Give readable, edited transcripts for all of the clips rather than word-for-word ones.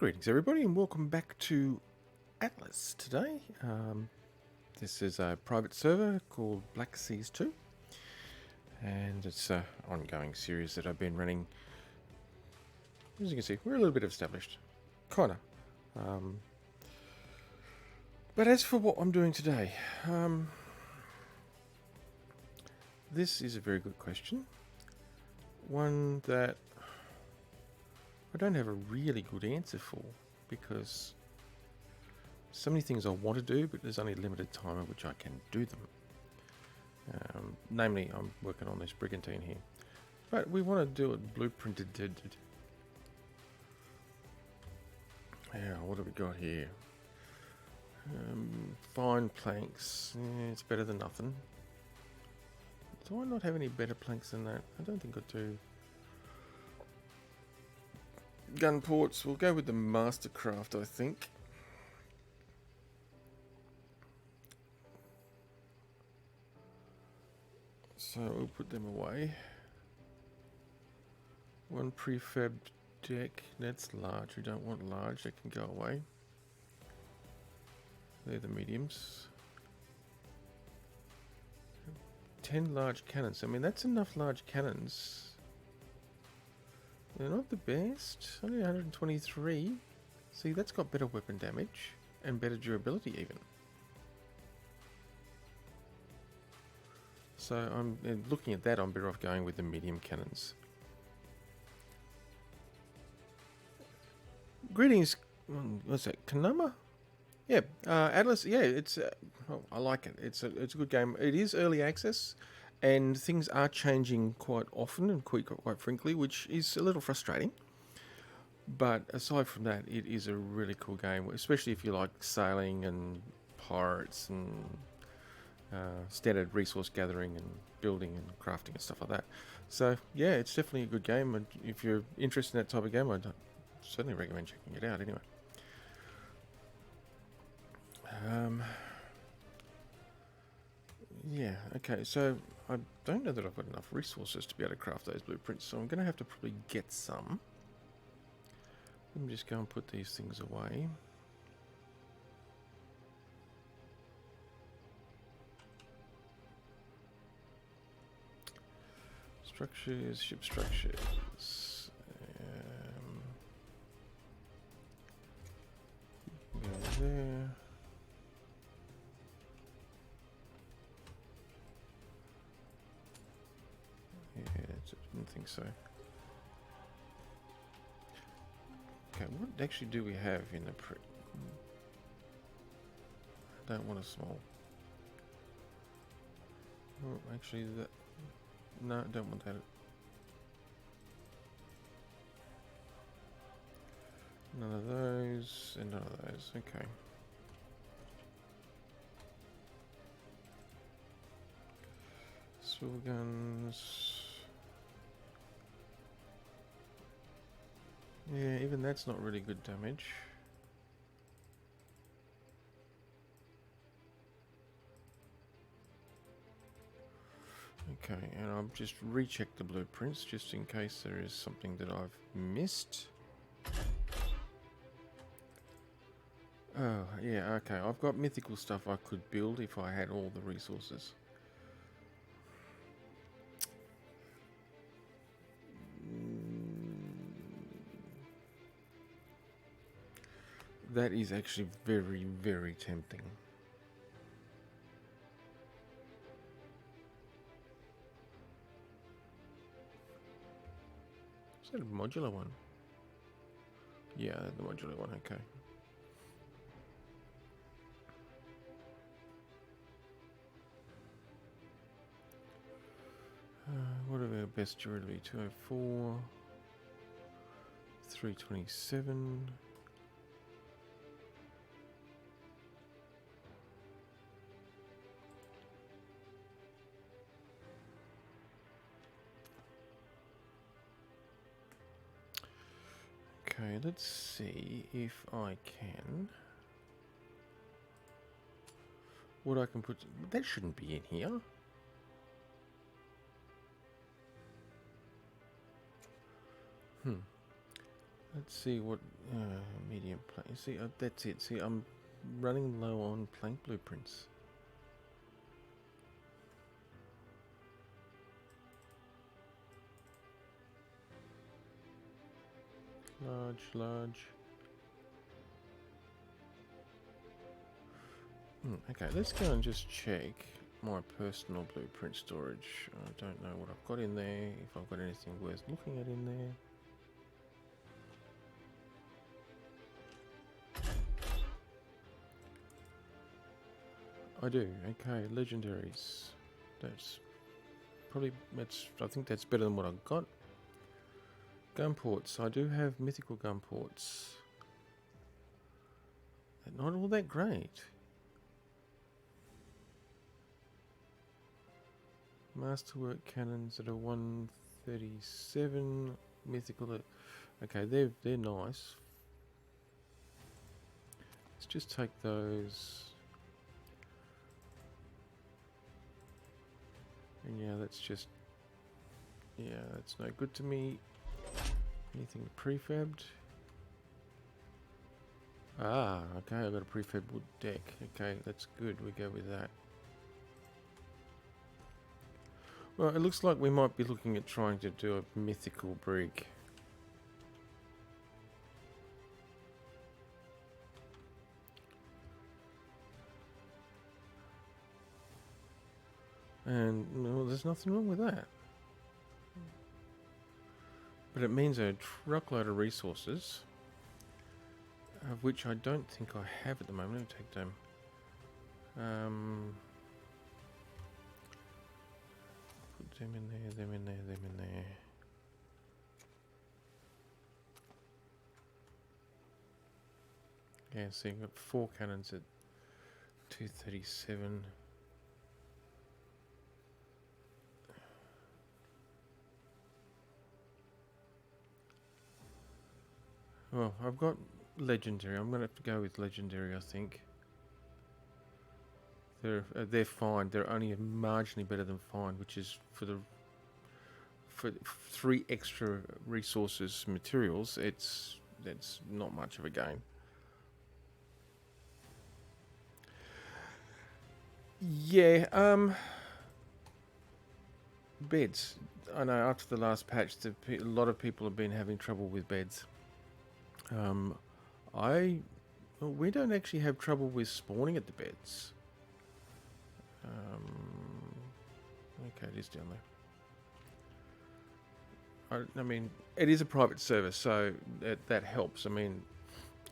Greetings everybody and welcome back to Atlas today. This is a private server called Black Seas 2 and it's an ongoing series that I've been running. As you can see, we're a little bit established, kinda. But as for what I'm doing today, this is a very good question. One that I don't have a really good answer for, because so many things I want to do, but there's only a limited time in which I can do them. Namely, I'm working on this brigantine here, but we want to do it blueprinted. Yeah, what have we got here? Fine planks. Yeah, it's better than nothing. Do I not have any better planks than that? I don't think I do. Gun ports, we'll go with the Mastercraft, I think. So we'll put them away. One prefab deck, that's large. We don't want large, that can go away. They're the mediums. 10 large cannons. I mean, that's enough large cannons. They're not the best. Only 123. See, that's got better weapon damage and better durability even. So I'm looking at that, I'm better off going with the medium cannons. Greetings. What's that? Kanama? Yeah, Atlas. Yeah, it's. Oh, I like it. It's a good game. It is early access, and things are changing quite often and quite frankly, which is a little frustrating. But aside from that, it is a really cool game, especially if you like sailing and pirates and standard resource gathering and building and crafting and stuff like that. So yeah, it's definitely a good game, and if you're interested in that type of game, I'd certainly recommend checking it out anyway. Yeah, okay, so I don't know that I've got enough resources to be able to craft those blueprints, so I'm going to have to probably get some. Let me just go and put these things away. Structures, ship structures. Go there. Yeah, I didn't think so. Okay, what actually do we have in the I don't want a small. Oh, actually, that. No, I don't want that. None of those, and none of those. Okay. Swivel guns. Yeah, even that's not really good damage. Okay, and I'll just recheck the blueprints just in case there is something that I've missed. Oh, yeah, okay. I've got mythical stuff I could build if I had all the resources. That is actually very, very tempting. Is that a modular one? Yeah, the modular one, okay. What are our best durability? 204, 327. Okay, let's see if I can. What I can put. That shouldn't be in here. Let's see what medium plank. See, that's it. See, I'm running low on plank blueprints. Large. Okay, let's go and just check my personal blueprint storage. I don't know what I've got in there, if I've got anything worth looking at in there. I do. Okay, legendaries. I think that's better than what I've got. Gun ports. I do have mythical gun ports. They're not all that great. Masterwork cannons that are 137. Mythical. Okay, they're nice. Let's just take those. And yeah, that's no good to me. Anything prefabbed? Ah, okay, I've got a prefab wood deck. Okay, that's good, we go with that. Well, it looks like we might be looking at trying to do a mythical brig. And, well, there's nothing wrong with that. But it means a truckload of resources, of which I don't think I have at the moment. Let me take them. Put them in there, them in there. Yeah, so you've got 4 cannons at 237. Well, I've got legendary. I'm going to have to go with legendary, I think. They're fine. They're only marginally better than fine, which is for 3 extra resources, materials. That's not much of a gain. Yeah. Beds. I know after the last patch, a lot of people have been having trouble with beds. We don't actually have trouble with spawning at the beds. Okay, it is down there. I mean, it is a private service, so that helps. I mean,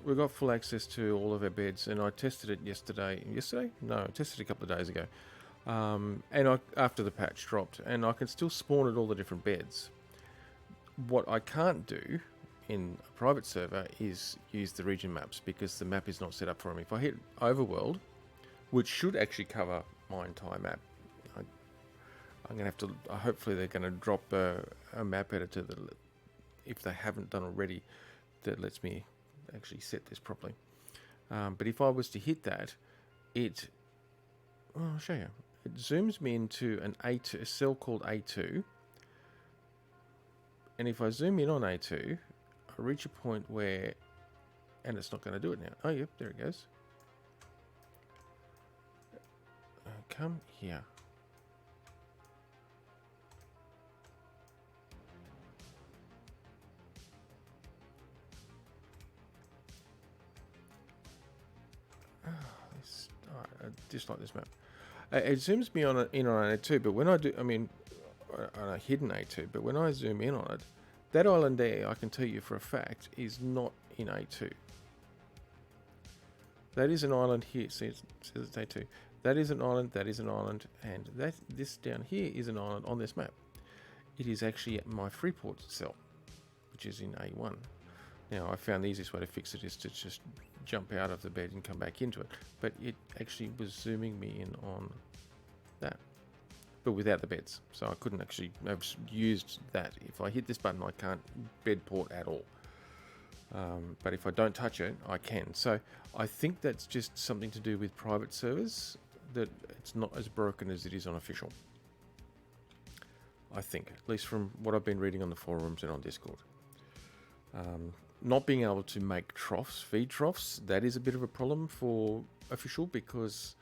we've got full access to all of our beds, and I tested it yesterday. Yesterday? No, I tested it a couple of days ago. After the patch dropped, and I can still spawn at all the different beds. What I can't do in a private server is use the region maps because the map is not set up for me. If I hit Overworld, which should actually cover my entire map, I'm going to have to, hopefully they're going to drop a map editor that, if they haven't done already, that lets me actually set this properly. But if I was to hit that, I'll show you. It zooms me into a cell called A2. And if I zoom in on A2, I reach a point where, and it's not going to do it now. Oh, yep, there it goes. Come here. I just like this map. It zooms me in on A2, but when I do, I mean, on a hidden A2, but when I zoom in on it, that island there, I can tell you for a fact, is not in A2. That is an island here. See, it says it's A2. That is an island, and this down here is an island on this map. It is actually at my Freeport cell, which is in A1. Now, I found the easiest way to fix it is to just jump out of the bed and come back into it. But it actually was zooming me in on that, but without the beds. So I couldn't actually have used that. If I hit this button, I can't bed port at all. But if I don't touch it, I can. So I think that's just something to do with private servers, that it's not as broken as it is on official. I think, at least from what I've been reading on the forums and on Discord. Not being able to make troughs, feed troughs, that is a bit of a problem for Official because,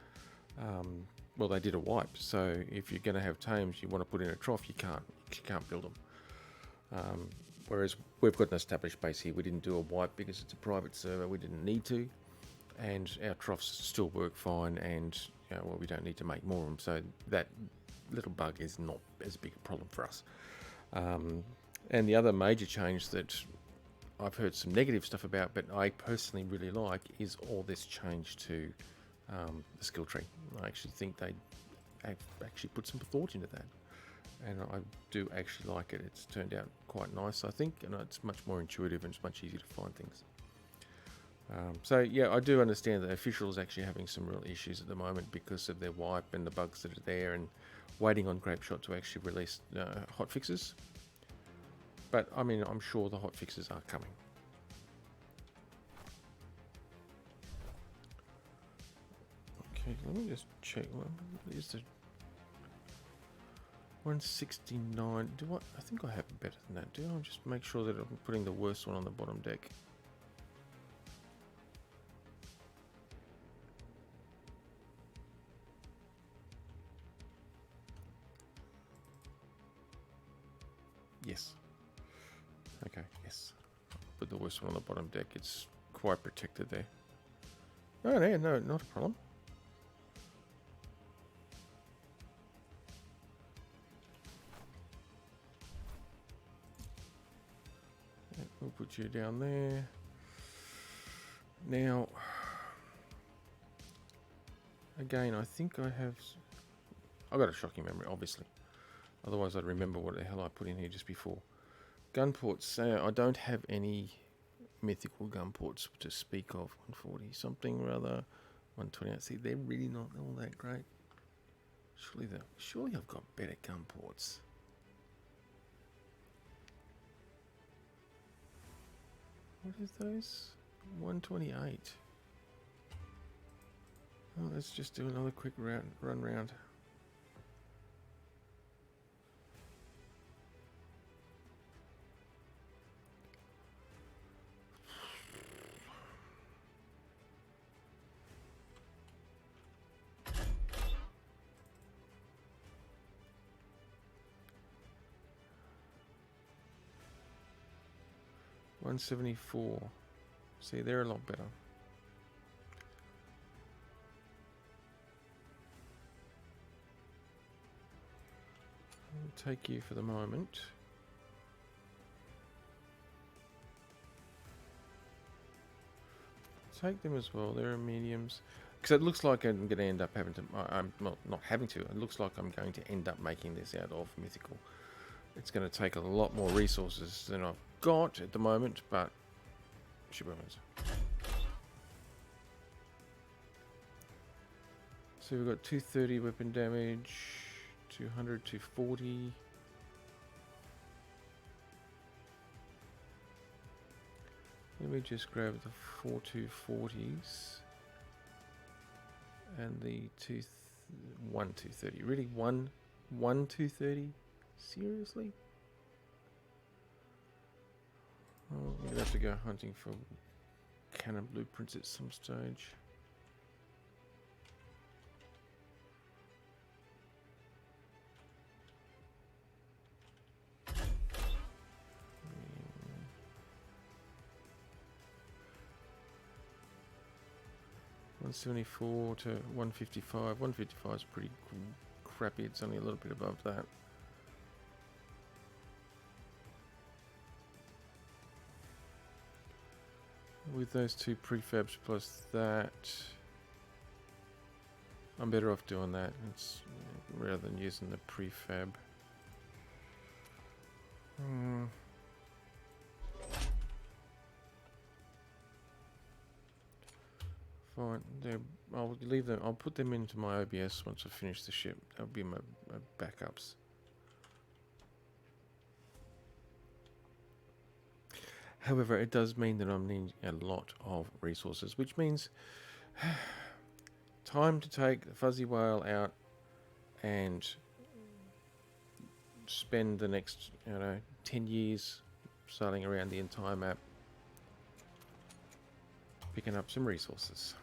well, they did a wipe. So if you're going to have tames, you want to put in a trough, you can't build them. Whereas we've got an established base here. We didn't do a wipe because it's a private server. We didn't need to, and our troughs still work fine. And well, we don't need to make more of them. So that little bug is not as big a problem for us. And the other major change that I've heard some negative stuff about, but I personally really like, is all this change to the skill tree. I actually think they have actually put some thought into that. And I do actually like it. It's turned out quite nice, I think, and it's much more intuitive and it's much easier to find things. So yeah, I do understand that Official is actually having some real issues at the moment because of their wipe and the bugs that are there, and waiting on Grapeshot to actually release hot fixes. But I mean, I'm sure the hot fixes are coming. Okay, let me just check. What is the 169? I think I have it better than that. Do I just make sure that I'm putting the worst one on the bottom deck? Yes. Okay, yes. Put the worst one on the bottom deck. It's quite protected there. Oh, no, not a problem. We'll put you down there. Now, again, I think I've got a shocking memory, obviously. Otherwise, I'd remember what the hell I put in here just before. Gun ports, I don't have any mythical gun ports to speak of. 140 something rather, 128. See, they're really not all that great. Surely I've got better gun ports. What is those? 128. Oh, let's just do another quick run round. $174. See, they're a lot better. I'll take you for the moment. Take them as well. They're mediums. Because it looks like I'm going to end up having to... I'm not having to. It looks like I'm going to end up making this out of mythical. It's going to take a lot more resources than I've got at the moment, but... Shibumans. So we've got 230 weapon damage, 200, 240. Let me just grab the 4240s and the 230. Really, one 230? Seriously? Oh, we're gonna have to go hunting for cannon blueprints at some stage. $174 to $155. $155 is pretty crappy. It's only a little bit above that. With those two prefabs plus that, I'm better off doing that. It's rather than using the prefab. Fine. I'll leave them. I'll put them into my OBS once I finish the ship. That'll be my backups. However, it does mean that I'm needing a lot of resources, which means time to take the fuzzy whale out and spend the next, 10 years sailing around the entire map picking up some resources.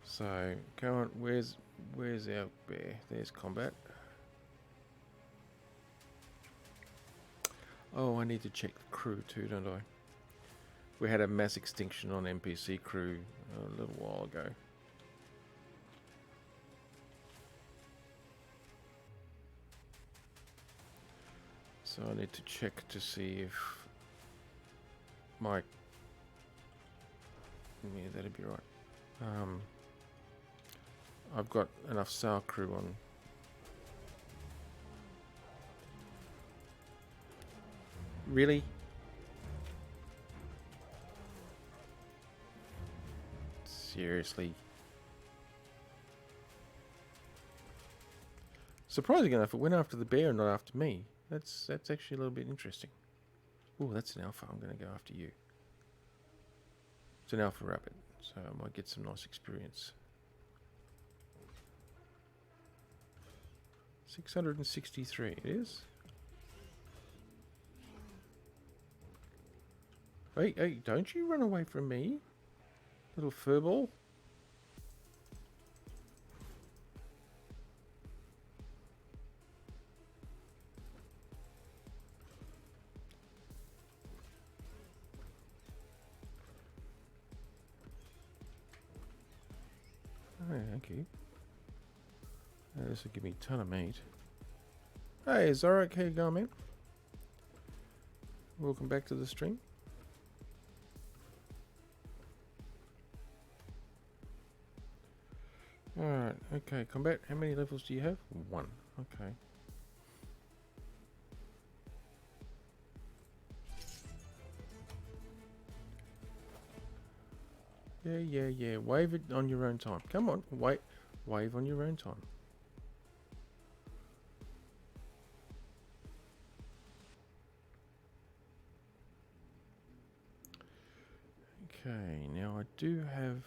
So, come on, where's our bear? There's combat. Oh, I need to check the crew too, don't I? We had a mass extinction on NPC crew a little while ago. So I need to check to see if my... Yeah, that'd be right. I've got enough sail crew on. Really? Seriously? Surprising enough, it went after the bear and not after me. That's actually a little bit interesting. Oh, that's an alpha. I'm going to go after you. It's an alpha rabbit, so I might get some nice experience. 663 it is. Hey, don't you run away from me, little furball. Oh, thank you. This will give me a ton of meat. Hey, Zorak, how you going, man? Welcome back to the stream. Alright, okay, combat. How many levels do you have? 1. Okay. Yeah. Wave it on your own time. Come on, wave on your own time. Okay, now I do have...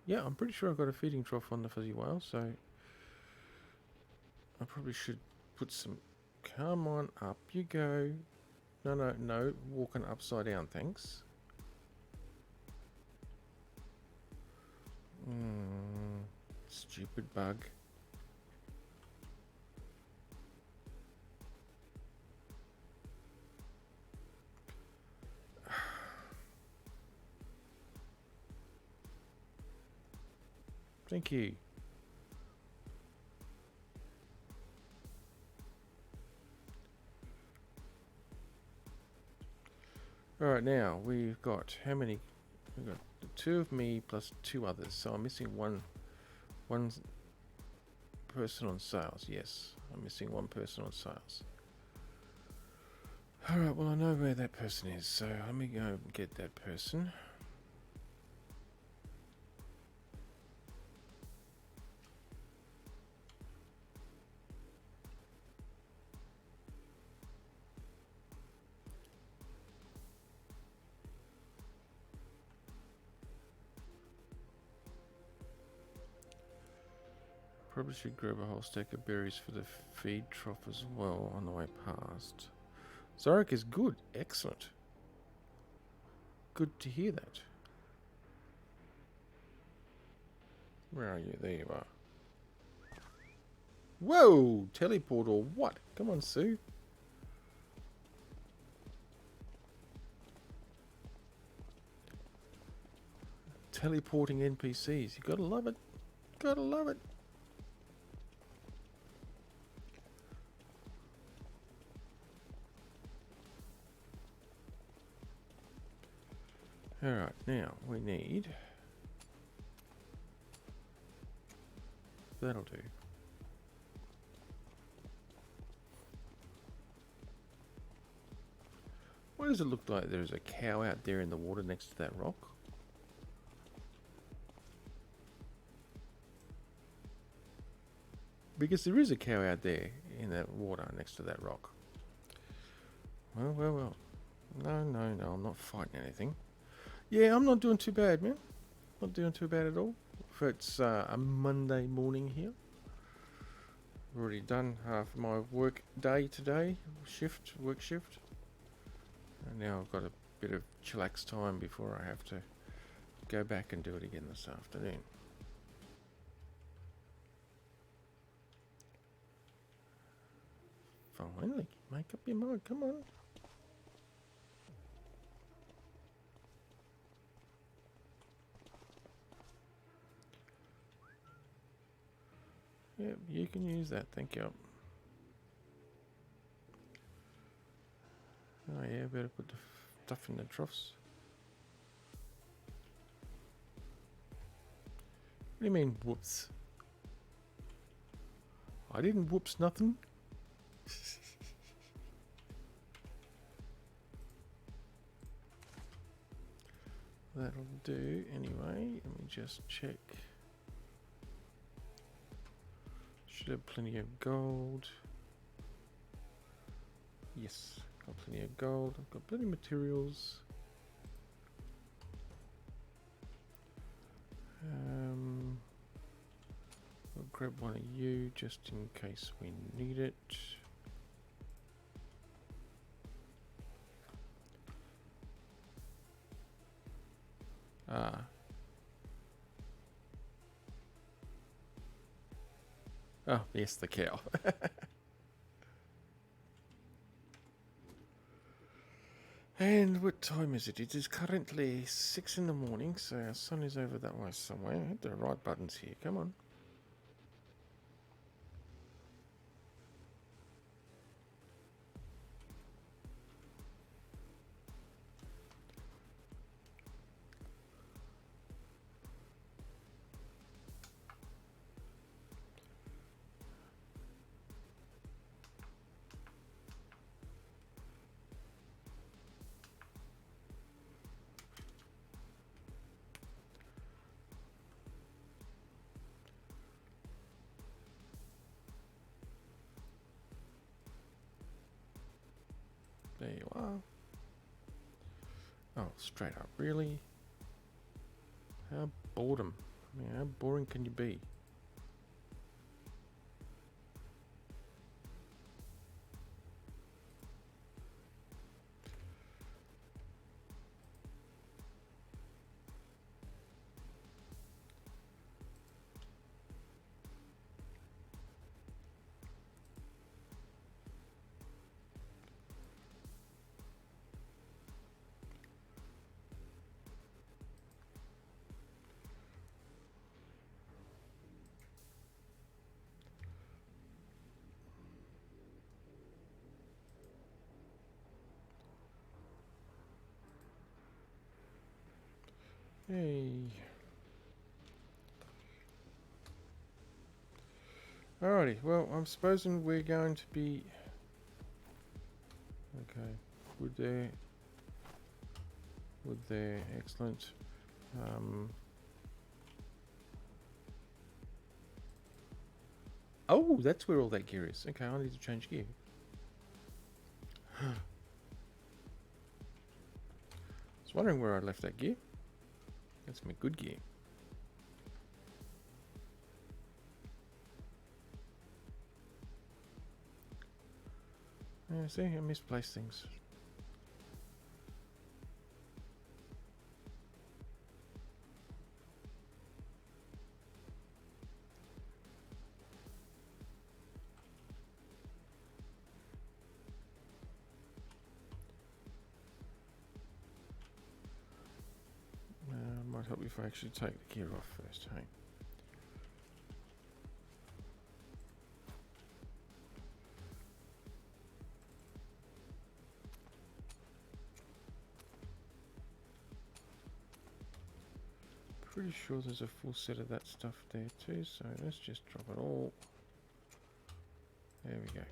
Yeah, I'm pretty sure I've got a feeding trough on the fuzzy whale, so... I probably should put some... Come on, up you go. No, walking upside down, thanks. Stupid bug. Thank you. Alright, now we've got how many? We've got 2 of me plus 2 others, so I'm missing one person on sales. Yes, I'm missing 1 person on sales. Alright, well I know where that person is, so let me go get that person. Probably should grab a whole stack of berries for the feed trough as well on the way past. Zorak is good. Excellent. Good to hear that. Where are you? There you are. Whoa! Teleport or what? Come on, Sue. Teleporting NPCs. You gotta love it. Gotta love it. Alright, now we need... That'll do. Why does it look like there's a cow out there in the water next to that rock? Because there is a cow out there in that water next to that rock. Well. No, I'm not fighting anything. Yeah, I'm not doing too bad, man. Not doing too bad at all. It's a Monday morning here. I've already done half my work day today. Work shift. And now I've got to bit of chillax time before I have to go back and do it again this afternoon. Finally, make up your mind. Come on. Yep, you can use that. Thank you. Oh yeah, better put the stuff in the troughs. What do you mean, whoops? I didn't whoops nothing. That'll do anyway. Let me just check. Should have plenty of gold. Yes, got plenty of gold. I've got plenty of materials. I'll grab one of you just in case we need it. Ah. Oh, yes, the cow. And what time is it? It is currently 6 in the morning, so our sun is over that way somewhere. I hit the right buttons here. Come on. There you are. Oh, straight up, really? How boredom. I mean, how boring can you be? Hey. Alrighty, well, I'm supposing we're going to be... Okay, wood there. Wood there, excellent. Oh, that's where all that gear is. Okay, I need to change gear. I was wondering where I left that gear. That's my good gear. Yeah, see, I misplaced things. Might help if I actually take the gear off first, hey? Pretty sure there's a full set of that stuff there too, so let's just drop it all. There we go.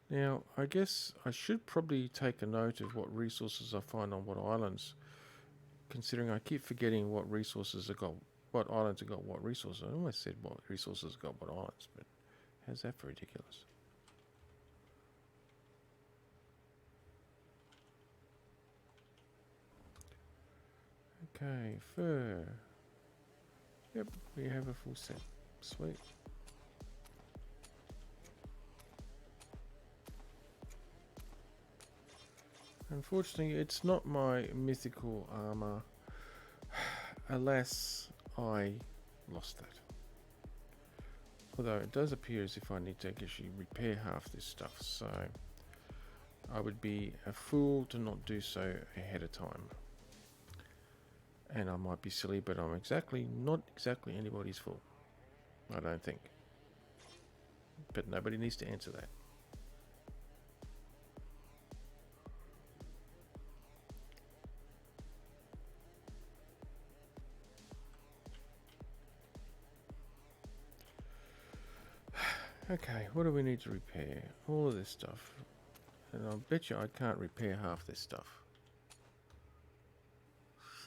Now, I guess I should probably take a note of what resources I find on what islands, considering I keep forgetting what resources I got, what islands have got what resources. I almost said what resources got what islands, but how's that for ridiculous? Okay, fur. Yep, we have a full set. Sweet. Unfortunately, it's not my mythical armor. Alas, I lost that. Although it does appear as if I need to actually repair half this stuff, so I would be a fool to not do so ahead of time. And I might be silly, but I'm not exactly anybody's fool. I don't think. But nobody needs to answer that. Okay, what do we need to repair? All of this stuff. And I'll bet you I can't repair half this stuff.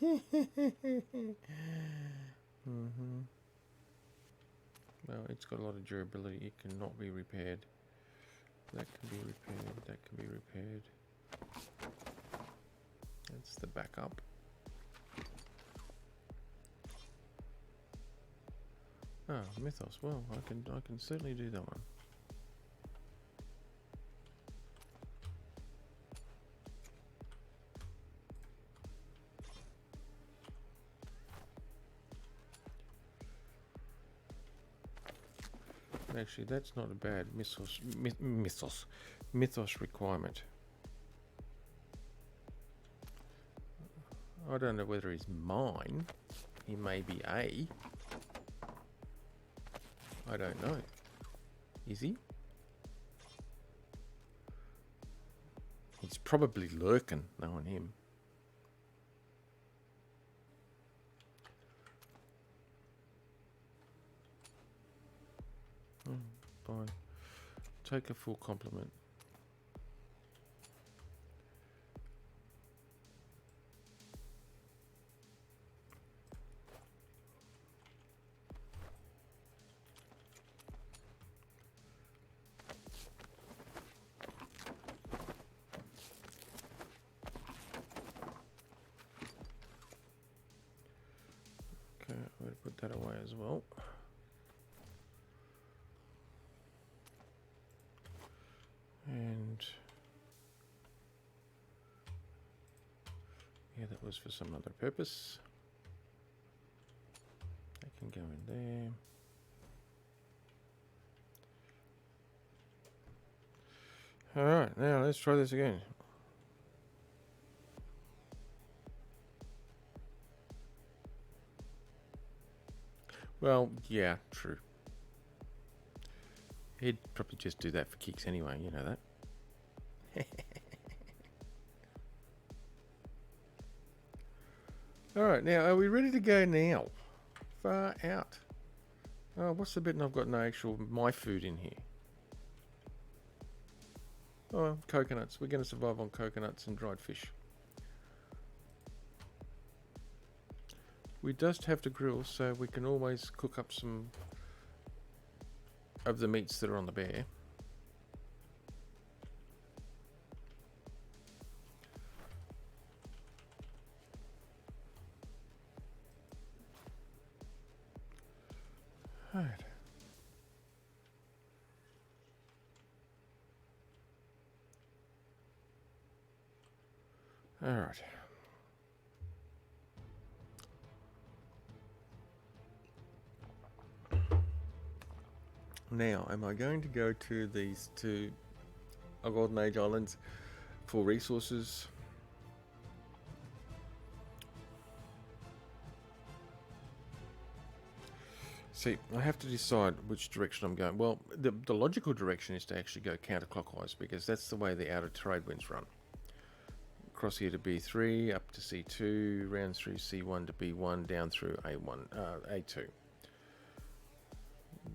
Well, it's got a lot of durability. It cannot be repaired. That can be repaired. That can be repaired. That's the backup. Ah, Mythos. Well, I can certainly do that one. Actually, that's not a bad mythos requirement. I don't know whether he's mine. He may be A. I don't know. Is he? He's probably lurking, knowing him. Fine. Take a full compliment. Okay, I'm going to put that away as well. And yeah, that was for some other purpose. That can go in there. Alright, now let's try this again. Well, yeah, true. He'd probably just do that for kicks anyway, you know that. Alright, now are we ready to go now? Far out. Oh, what's the bit and I've got no actual my food in here? Oh, coconuts. We're going to survive on coconuts and dried fish. We just have to grill, so we can always cook up some of the meats that are on the bear. Right. All right. Now, am I going to go to these two Golden Age Islands for resources? See, I have to decide which direction I'm going. Well, the logical direction is to actually go counterclockwise because that's the way the outer trade winds run. Across here to B3, up to C2, round through C1 to B1, down through A2.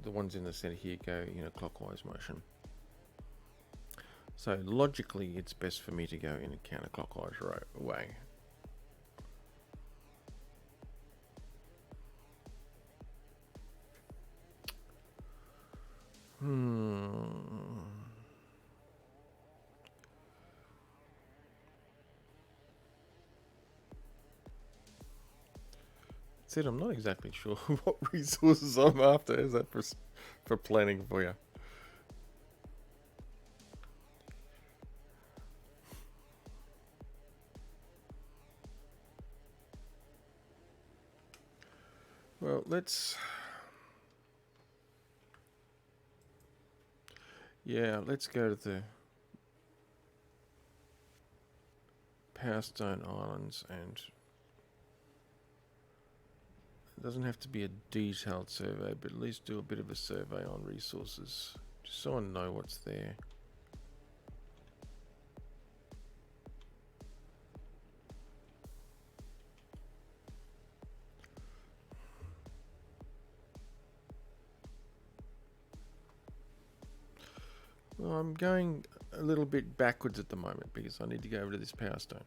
The ones in the center here go in a clockwise motion. So logically, it's best for me to go in a counterclockwise way. said, I'm not exactly sure what resources I'm after. Is that for planning for you? Well, let's go to the Power Stone Islands, and it doesn't have to be a detailed survey, but at least do a bit of a survey on resources, just so I know what's there. Well, I'm going a little bit backwards at the moment because I need to go over to this Power Stone.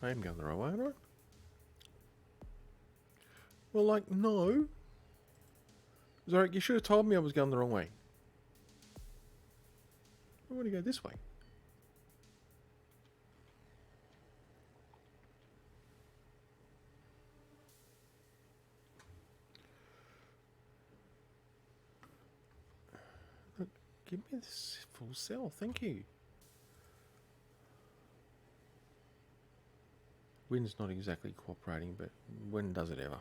I am going the right way, aren't I? Well, like, no. Zarek, you should have told me I was going the wrong way. I want to go this way. Look, give me this full cell, thank you. Wind's not exactly cooperating, but when does it ever?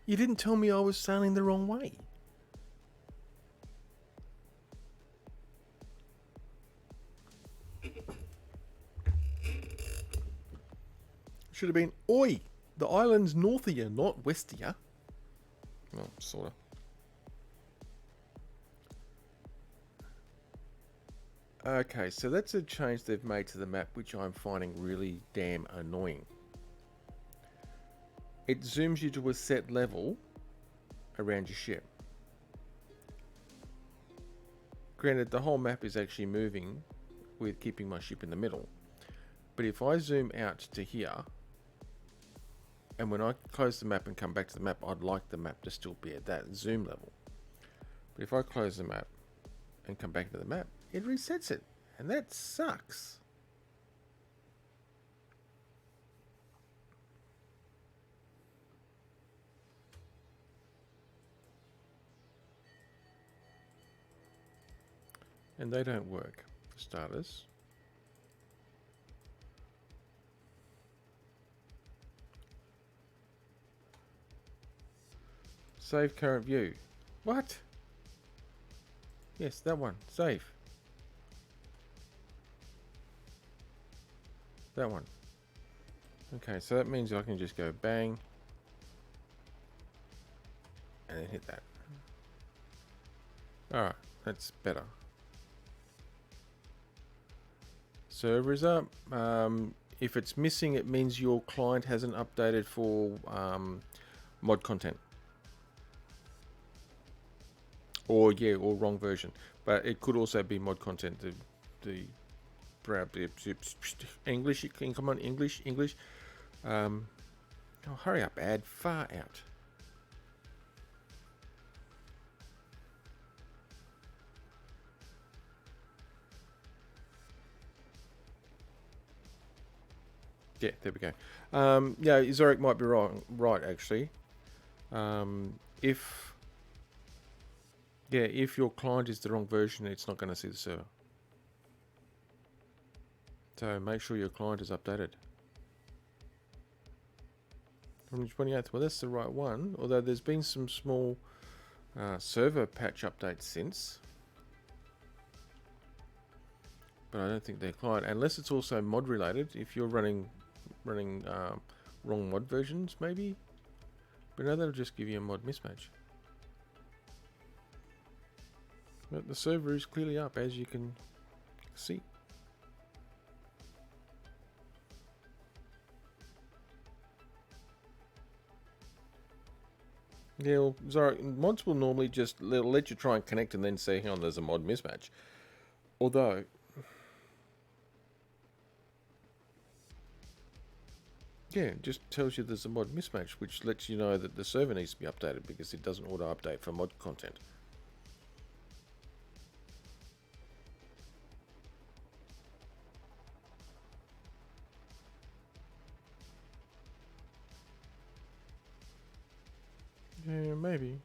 You didn't tell me I was sailing the wrong way. Should have been, oi, the island's north of you, not west of you. Well, sort of. Okay, so that's a change they've made to the map, which I'm finding really damn annoying. It zooms you to a set level around your ship. Granted, the whole map is actually moving with keeping my ship in the middle. But if I zoom out to here, and when I close the map and come back to the map, I'd like the map to still be at that zoom level. But if I close the map and come back to the map, it resets it. And that sucks. And they don't work, for starters. Save current view. What? Yes, that one. Save. That one. Okay, so that means I can just go bang and then hit that. Alright, that's better. Server is up. If it's missing, it means your client hasn't updated for mod content. Or wrong version. But it could also be mod content. The English, come on, English. Oh, hurry up, ad, far out. Yeah, there we go. Yeah, Zorik might be right actually. If your client is the wrong version, it's not going to see the server. So make sure your client is updated. From the 28th, well that's the right one, although there's been some small server patch updates since. But I don't think they're client, unless it's also mod related. If you're running running wrong mod versions, maybe. But no, that'll just give you a mod mismatch. But the server is clearly up, as you can see. Yeah, well, sorry, mods will normally just let you try and connect and then say, hang on, there's a mod mismatch. Although, yeah, it just tells you there's a mod mismatch, which lets you know that the server needs to be updated because it doesn't auto-update for mod content. Yeah, maybe.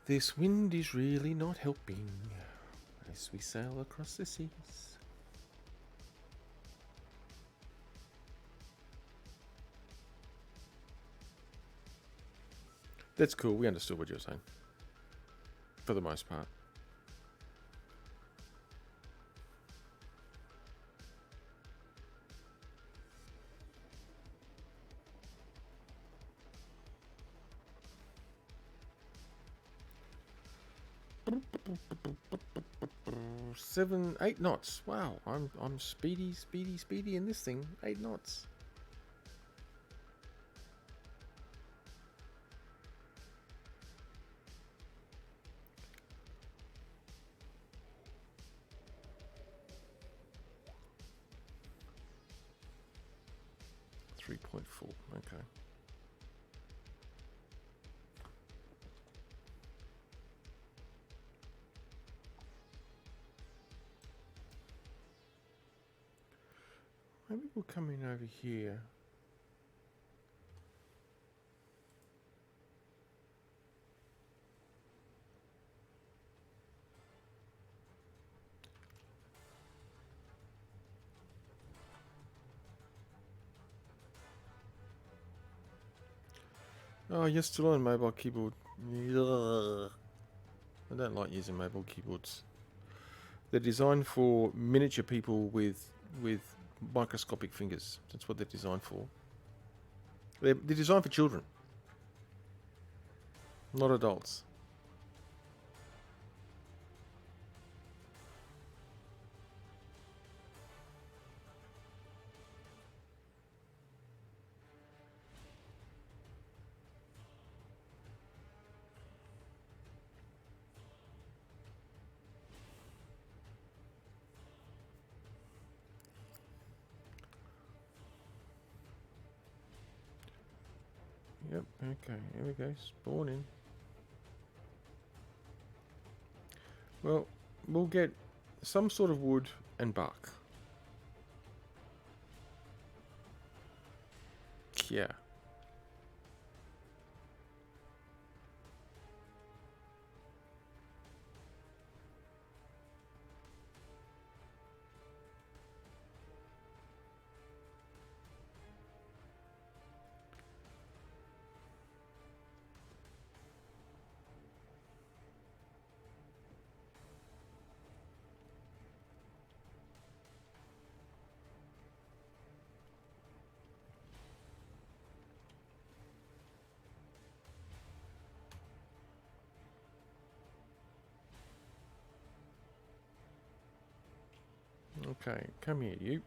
This wind is really not helping as we sail across the seas. That's cool. We understood what you were saying. For the most part. Seven, 8 knots. Wow, I'm speedy in this thing. 8 knots. .4. Okay. Maybe we'll come in over here. Oh, you're still on mobile keyboard. Ugh. I don't like using mobile keyboards. They're designed for miniature people with microscopic fingers. That's what they're designed for. They're designed for children, not adults. Yep, okay, here we go, spawn in. Well, we'll get some sort of wood and bark. Yeah. Okay, come here, you.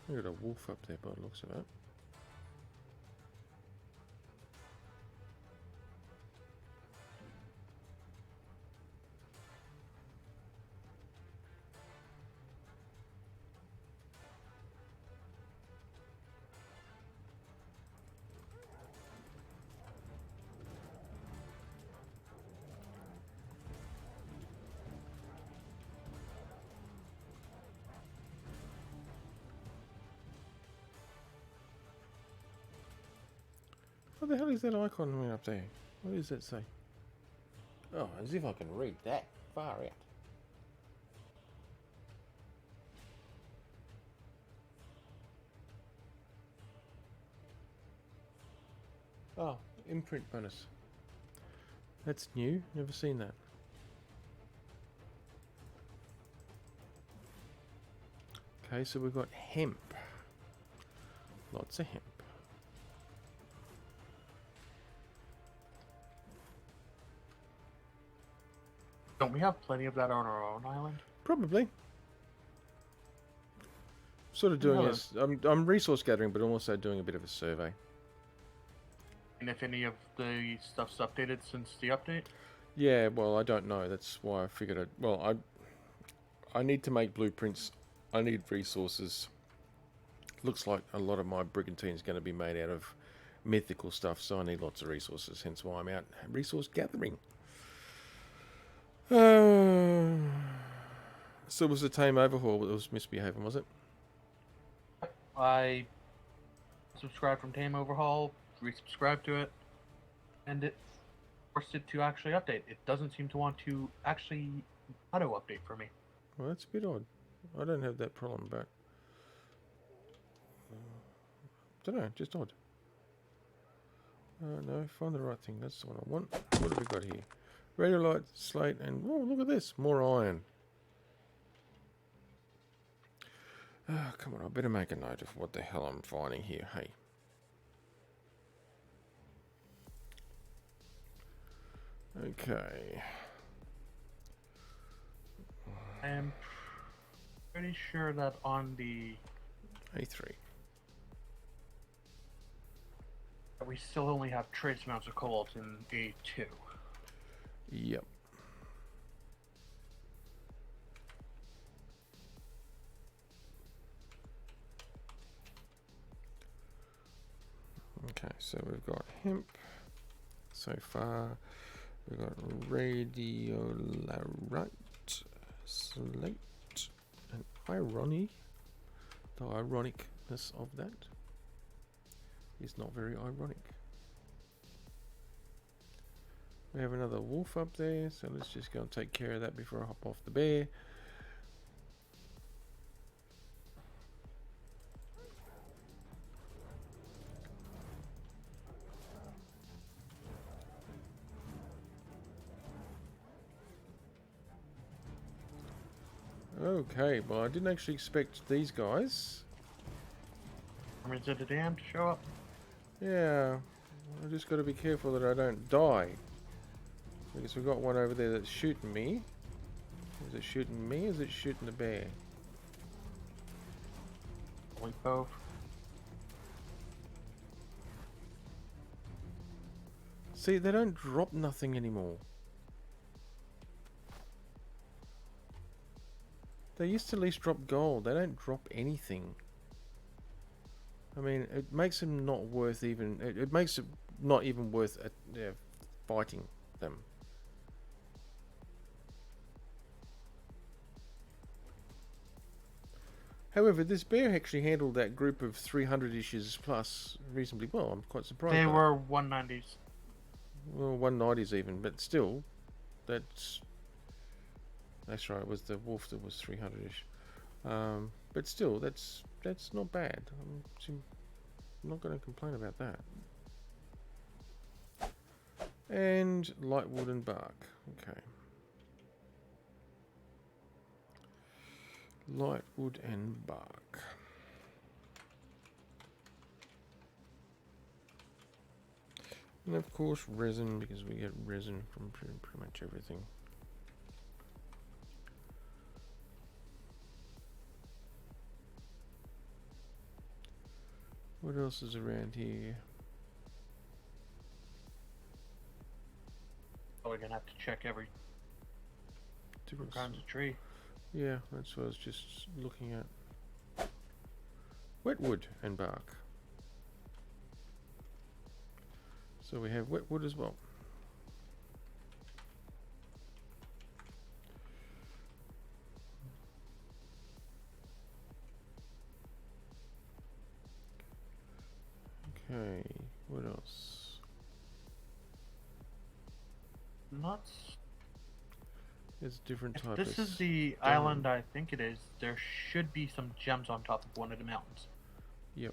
We got a wolf up there by the looks of it. What the hell is that icon up there? What does that say? Oh, as if I can read that far out. Oh, imprint bonus. That's new. Never seen that. Okay, so we've got hemp. Lots of hemp. Don't we have plenty of that on our own island? Probably. Sort of doing No. this. I'm resource gathering, but I'm also doing a bit of a survey. And if any of the stuff's updated since the update? Yeah, well, I don't know. That's why I figured it. Well, I need to make blueprints. I need resources. Looks like a lot of my brigantine is going to be made out of mythical stuff, so I need lots of resources. Hence why I'm out resource gathering. So it was a tame overhaul that was misbehaving, was it? I subscribed from Tame Overhaul, resubscribed to it, and it forced it to actually update. It doesn't seem to want to actually auto-update for me. Well, that's a bit odd. I don't have that problem, but don't know, just odd. No, find the right thing. That's the one I want. What have we got here? Radiolite, slate, and oh, look at this, more iron. Oh, come on, I better make a note of what the hell I'm finding here. Hey. Okay. I am pretty sure that on the A3. we still only have trace amounts of cobalt in A2. Yep. Okay, so we've got hemp so far. We've got radiolarite, slate, and irony. The ironicness of that is not very ironic. We have another wolf up there, so let's just go and take care of that before I hop off the bear. Okay, well I didn't actually expect these guys. Armies of the Dam to show up. Yeah, I just got to be careful that I don't die. Because we've got one over there that's shooting me. Is it shooting me or is it shooting the bear? Only both. See, they don't drop nothing anymore. They used to at least drop gold. They don't drop anything. I mean, it makes them not worth even... It makes it not even worth fighting them. However, this bear actually handled that group of 300-ishes plus reasonably well. I'm quite surprised. They were 190s. Well, 190s even, but still, that's right. It was the wolf that was 300-ish, but still, that's not bad. I'm not going to complain about that. And light wood and bark. Okay. Light wood and bark. And of course resin, because we get resin from pretty much everything. What else is around here? So we're gonna have to check every Different kinds of tree. Yeah, that's what I was just looking at. Wetwood and bark. So we have wetwood as well. Okay, what else? Nuts. There's different If types. this is the island I think it is, there should be some gems on top of one of the mountains. Yep.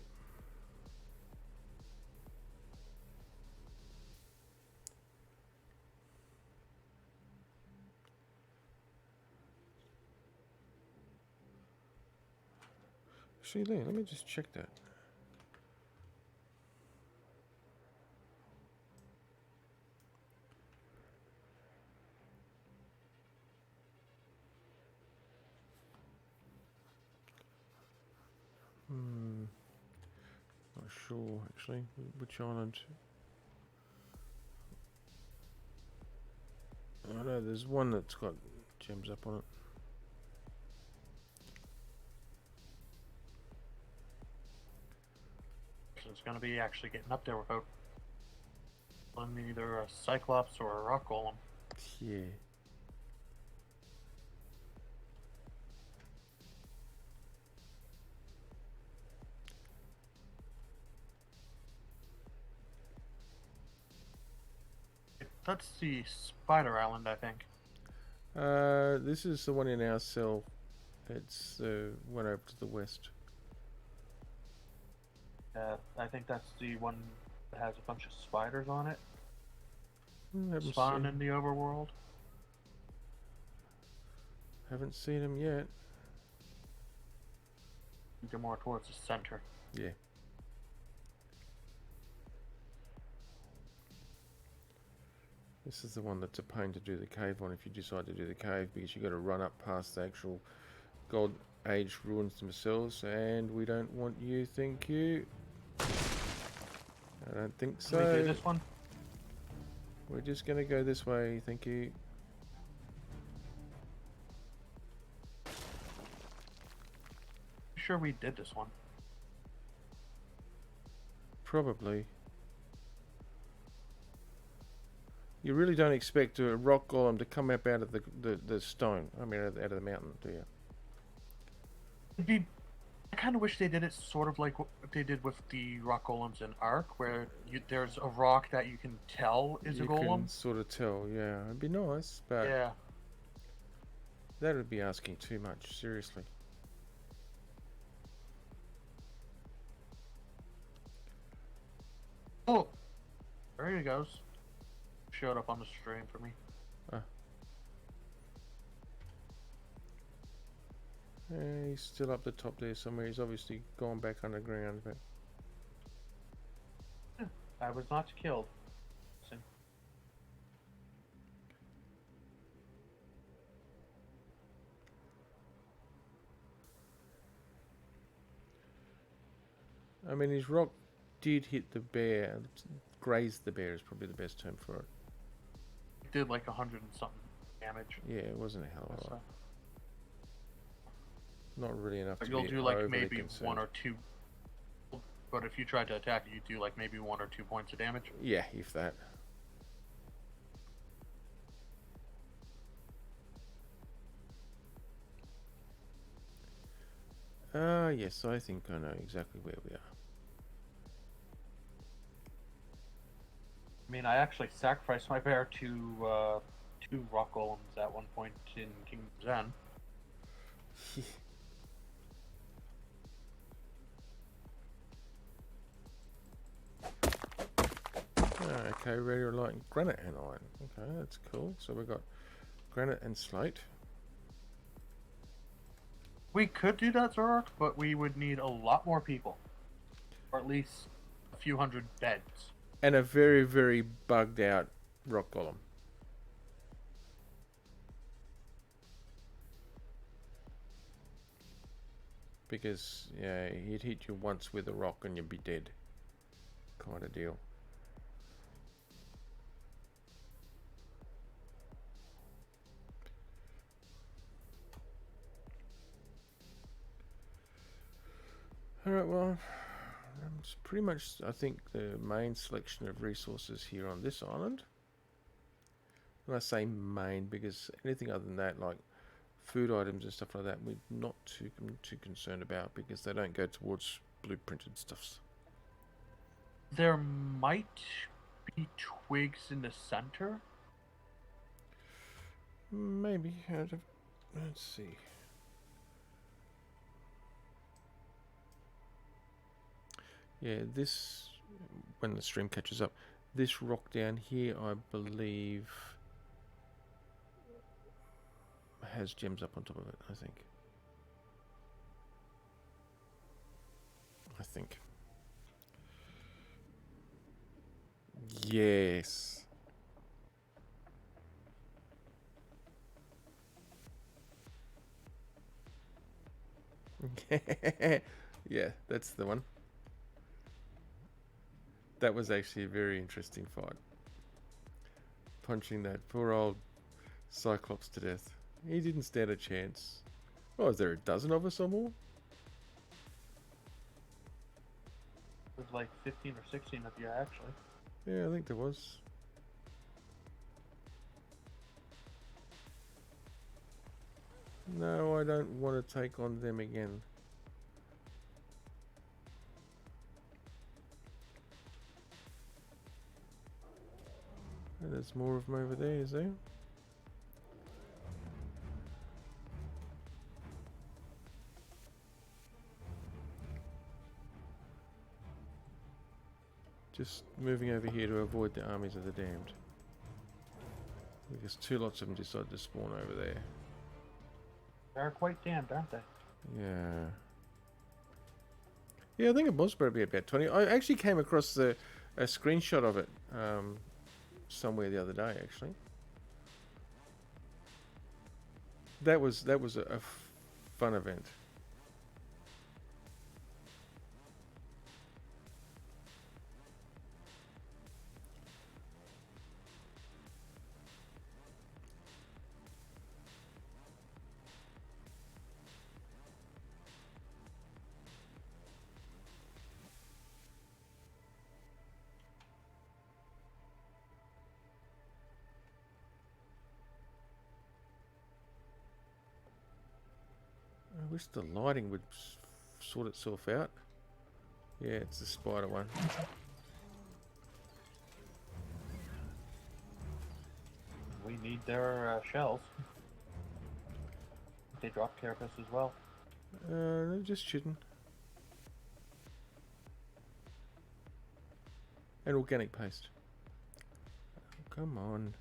Actually, there, let me just check that. Not sure actually which island. I know there's one that's got gems up on it. So it's going to be actually getting up there without either a Cyclops or a Rock Golem. Yeah. That's the Spider Island, I think. This is the one in our cell. It's the one over to the west. I think that's the one that has a bunch of spiders on it. Haven't Spawn seen, in the overworld. haven't seen him yet. They're more towards the center. Yeah. This is the one that's a pain to do the cave on if you decide to do the cave, because you've got to run up past the actual Gold Age ruins themselves, and we don't want you, thank you. I don't think so. Can we do this one? We're just going to go this way, thank you. Sure, we did this one. Probably. You really don't expect a rock golem to come up out of the stone. I mean, out of the mountain, do you? It'd be. I kind of wish they did it sort of like what they did with the rock golems in Ark, where there's a rock that you can tell is a golem. You can sort of tell, yeah. It'd be nice, but yeah, that would be asking too much, seriously. oh, there he goes. Showed up on the stream for me. He's still up the top there somewhere. He's obviously gone back underground, but I was not killed. I mean, his rock did hit the bear. Grazed the bear is probably the best term for it. It did like 100 and something damage. Yeah, it wasn't a hell of a lot. So. Not really enough But to you'll be do like overly maybe concerned. 1 or 2. But if you try to attack it, you do like maybe 1 or 2 points of damage. Yeah, if that. Yes, I think I know exactly where we are. I mean, I actually sacrificed my bear to 2 rock golems at one point in Kingdom's End. Okay, radial light and granite and iron. Okay, that's cool. So we've got granite and slate. We could do that, Zorok, but we would need a lot more people. Or at least a few hundred beds. And a very, very bugged out rock golem. Because, yeah, he'd hit you once with a rock and you'd be dead. Kind of deal. Alright, well, that's pretty much, I think, the main selection of resources here on this island. And I say main because anything other than that, like food items and stuff like that, we're not too concerned about because they don't go towards blueprinted stuffs. There might be twigs in the center. Maybe. Let's see. Yeah, this, when the stream catches up, this rock down here, I believe, has gems up on top of it, I think. think. Yes. Yeah, that's the one. That was actually a very interesting fight. Punching that poor old Cyclops to death. He didn't stand a chance. Oh, is there a dozen of us or more? There's like 15 or 16 of you, actually. Yeah, I think there was. No, I don't want to take on them again. And there's more of them over there, is there? Just moving over here to avoid the armies of the damned. Because two lots of them decided to spawn over there. They're quite damned, aren't they? Yeah. Yeah, I think it was probably about 20. I actually came across a screenshot of it somewhere the other day, actually. That was a fun event. I wish the lighting would sort itself out. Yeah, it's the spider one. We need their shells. They drop carapace as well. No, just shooting. And organic paste. Oh, come on.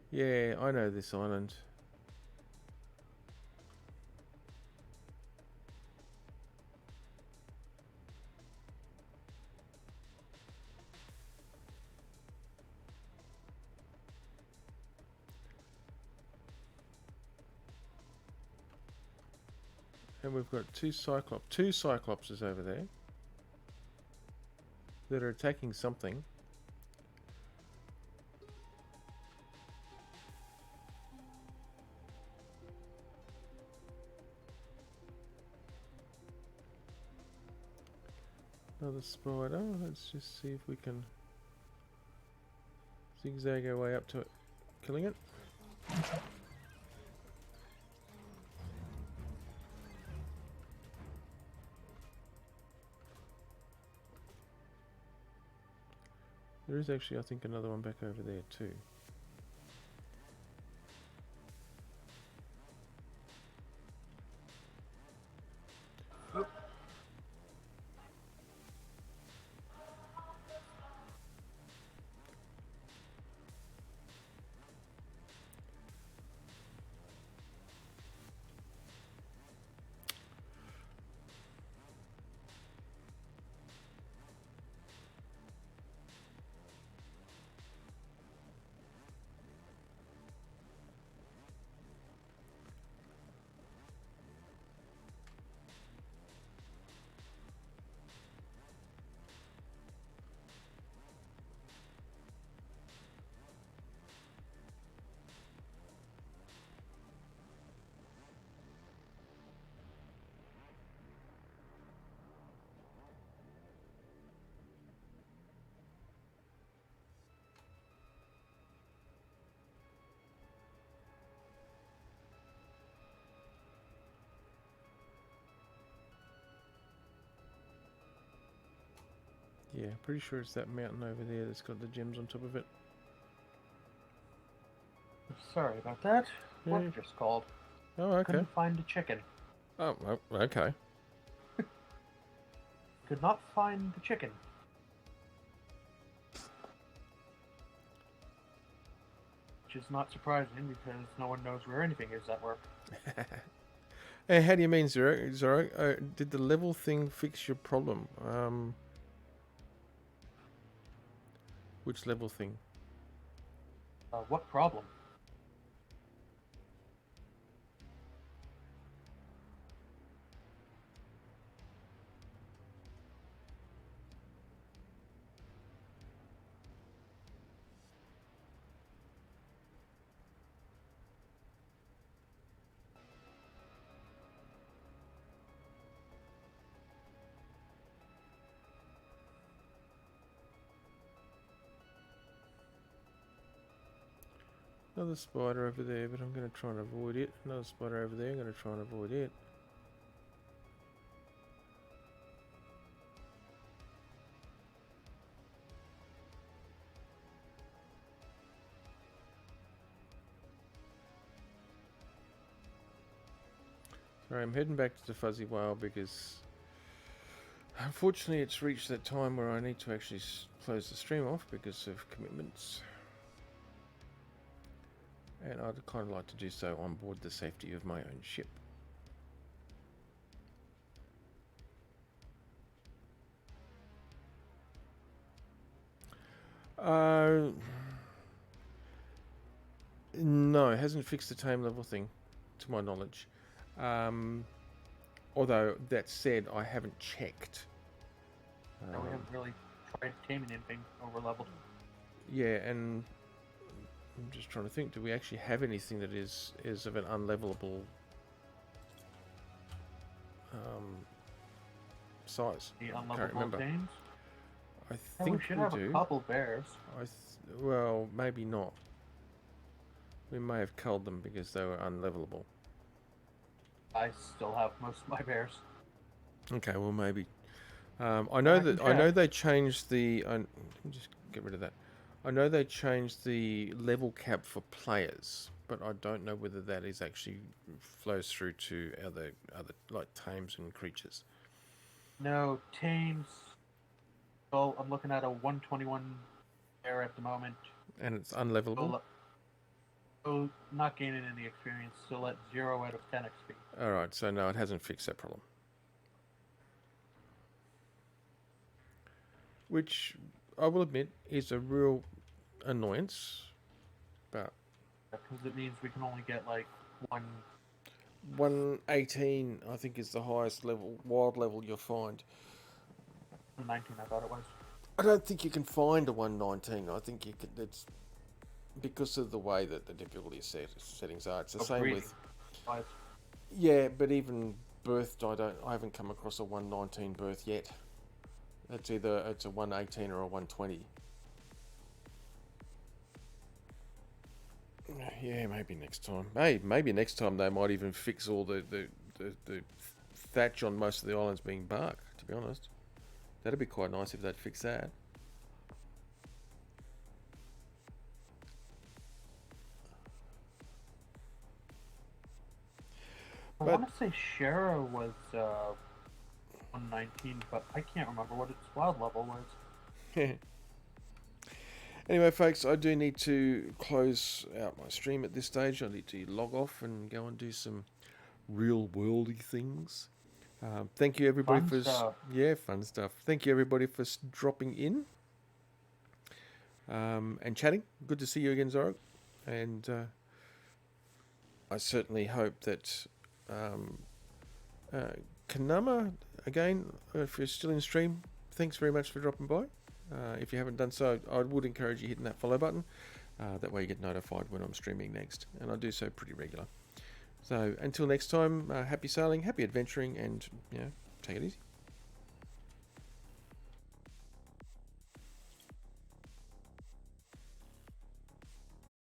Yeah, I know this island. And we've got two Cyclopses over there that are attacking something. Another spider. Let's just see if we can zigzag our way up to it, killing it. There is actually, I think, another one back over there too. Yeah, pretty sure it's that mountain over there that's got the gems on top of it. Sorry about that. Yeah. What just called? Oh, okay. Couldn't find the chicken. Oh, well, okay. Could not find the chicken. Which is not surprising because no one knows where anything is at work. How do you mean, Zero? Zoro? Did the level thing fix your problem? Which level thing? What problem? Another spider over there, but I'm going to try and avoid it. Another spider over there, I'm going to try and avoid it. Sorry, I'm heading back to the Fuzzy Whale because unfortunately it's reached that time where I need to actually close the stream off because of commitments. And I'd kind of like to do so on board the safety of my own ship. No, it hasn't fixed the tame level thing, to my knowledge. Although, that said, I haven't checked. No, we haven't really tried taming anything over leveled. Yeah, and I'm just trying to think, do we actually have anything that is of an unlevelable size? The I can't unlevelable remember. tames? I Yeah, think we should have do. a couple bears. Well, maybe not. We may have culled them because they were unlevelable. I still have most of my bears. Okay, well maybe. I know they changed the. Let me just get rid of that. I know they changed the level cap for players, but I don't know whether that is actually flows through to other like tames and creatures. No, tames. Well, I'm looking at a 121 bear at the moment. And it's unlevelable. So not gaining any experience. Still at 0 out of 10 XP. All right, so no, it hasn't fixed that problem. Which I will admit is a real annoyance, but because it means we can only get like 118 I think is the highest level wild level you'll find. 19 I thought it was. I don't think you can find a 119. I think you can. It's because of the way that the difficulty settings are. It's the same breathing. with. Yeah, but even birthed, I haven't come across a 119 birth yet. It's a 118 or a 120. Yeah, maybe next time. Maybe next time they might even fix all the thatch on most of the islands being bark, to be honest. That'd be quite nice if they'd fix that. I want to say Shara was 119, but I can't remember what its wild level was. Anyway, folks, I do need to close out my stream at this stage. I need to log off and go and do some real-worldy things. Thank you, everybody, fun stuff. Fun stuff. Thank you, everybody, for dropping in and chatting. Good to see you again, Zoro. And I certainly hope that Kanama, again, if you're still in stream, thanks very much for dropping by. If you haven't done so, I would encourage you hitting that follow button. That way you get notified when I'm streaming next. And I do so pretty regular. So until next time, happy sailing, happy adventuring, and take it easy.